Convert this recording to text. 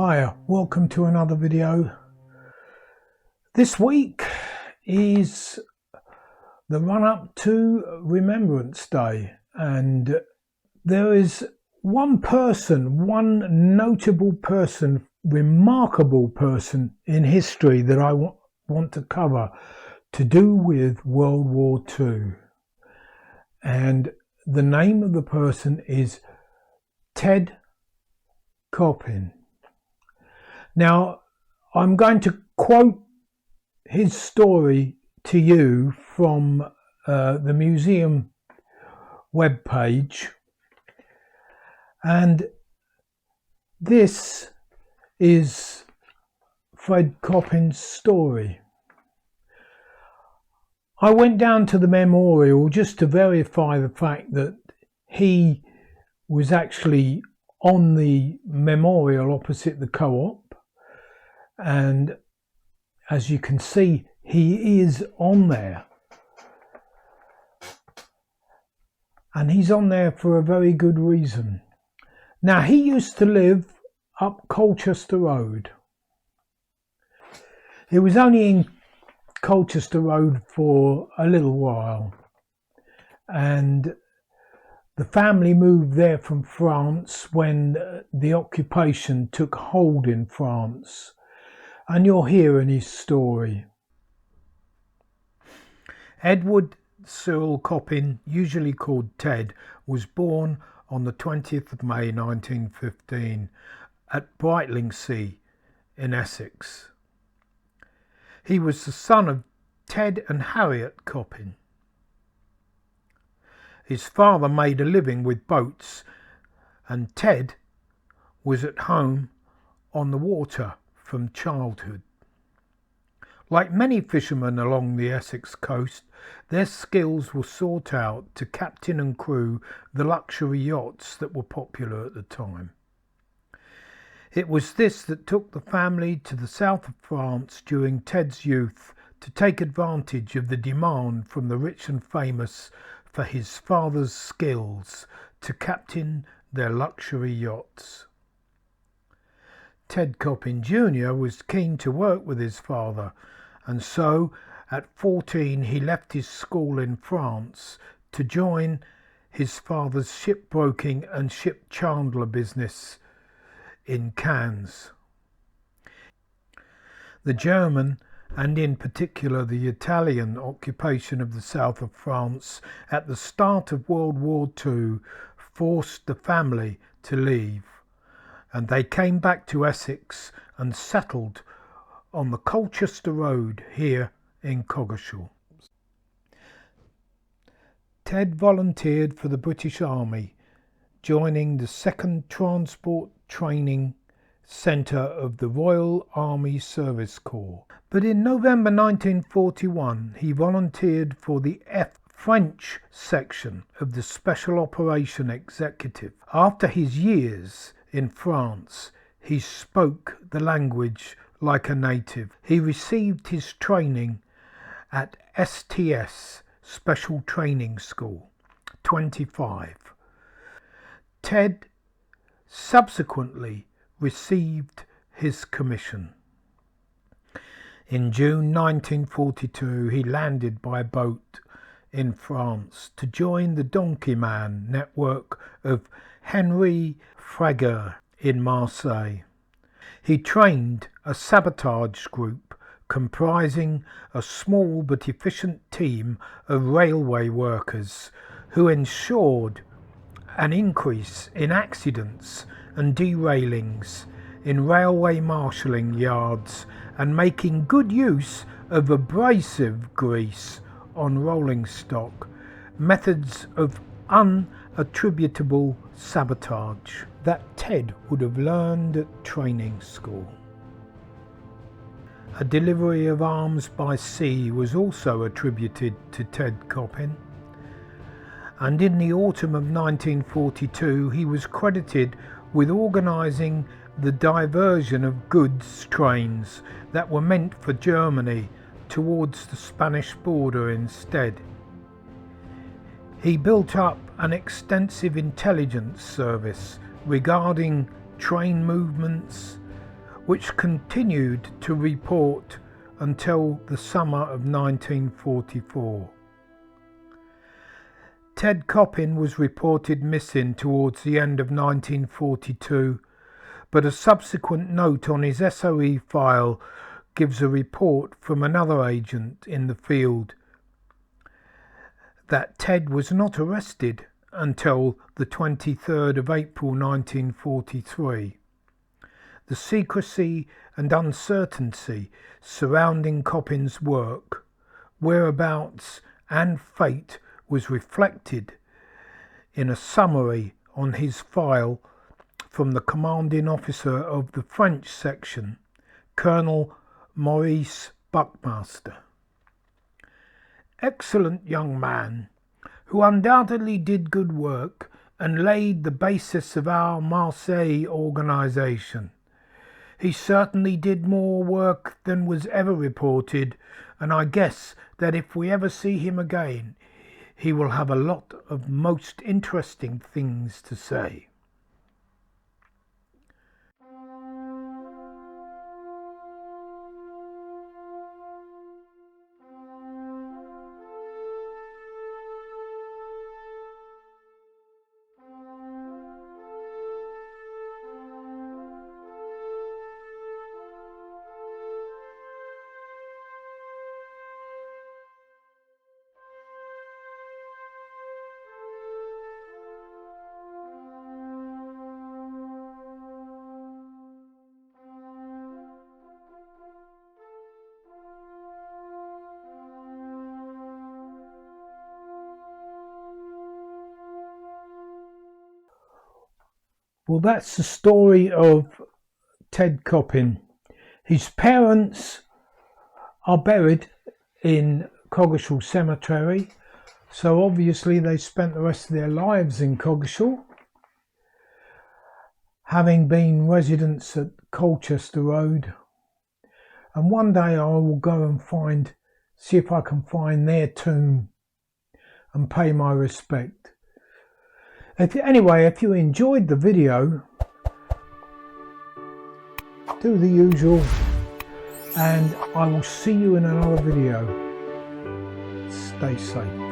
Hi, welcome to another video. This week is the run-up to Remembrance Day, and there is one notable person, remarkable person in history that I want to cover, to do with World War II. And the name of the person is Ted Koppin. Now, I'm going to quote his story to you from the museum webpage, and this is Fred Koppin's story. I went down to the memorial just to verify the fact that he was actually on the memorial opposite the co-op. And as you can see, he is on there. And he's on there for a very good reason. Now, he used to live up Colchester Road. He was only in Colchester Road for a little while. And the family moved there from France when the occupation took hold in France. And you'll hear in his story. Edward Cyril Koppin, usually called Ted, was born on the 20th of May 1915 at Brightlingsea in Essex. He was the son of Ted and Harriet Koppin. His father made a living with boats, and Ted was at home on the water from childhood. Like many fishermen along the Essex coast, their skills were sought out to captain and crew the luxury yachts that were popular at the time. It was this that took the family to the south of France during Ted's youth to take advantage of the demand from the rich and famous for his father's skills to captain their luxury yachts. Ted Koppin Jr. was keen to work with his father, and so at 14 he left his school in France to join his father's shipbroking and ship chandler business in Cannes. The German, and in particular the Italian, occupation of the south of France at the start of World War II forced the family to leave, and they came back to Essex and settled on the Colchester Road here in Coggeshall. Ted volunteered for the British Army, joining the 2nd Transport Training Centre of the Royal Army Service Corps. But in November 1941 he volunteered for the French section of the Special Operation Executive. After his years in France, he spoke the language like a native. He received his training at STS, Special Training School 25. Ted subsequently received his commission. In June 1942 he landed by boat in France to join the Donkey Man network of Henri Fraguer in Marseille. He trained a sabotage group comprising a small but efficient team of railway workers who ensured an increase in accidents and derailings in railway marshalling yards and making good use of abrasive grease on rolling stock, methods of unattributable sabotage that Ted would have learned at training school. A delivery of arms by sea was also attributed to Ted Koppin, and in the autumn of 1942 he was credited with organising the diversion of goods trains that were meant for Germany towards the Spanish border instead. He built up an extensive intelligence service regarding train movements, which continued to report until the summer of 1944. Ted Coppin was reported missing towards the end of 1942, but a subsequent note on his SOE file gives a report from another agent in the field that Ted was not arrested until the 23rd of April 1943. The secrecy and uncertainty surrounding Coppin's work, whereabouts and fate was reflected in a summary on his file from the commanding officer of the French section, Colonel Maurice Buckmaster. Excellent young man, who undoubtedly did good work and laid the basis of our Marseille organisation. He certainly did more work than was ever reported, and I guess that if we ever see him again, he will have a lot of most interesting things to say. Well, that's the story of Ted Coppin. His parents are buried in Coggeshall Cemetery, so obviously they spent the rest of their lives in Coggeshall, having been residents at Colchester Road. And one day I will go and see if I can find their tomb and pay my respect. Anyway, if you enjoyed the video, do the usual, and I will see you in another video. Stay safe.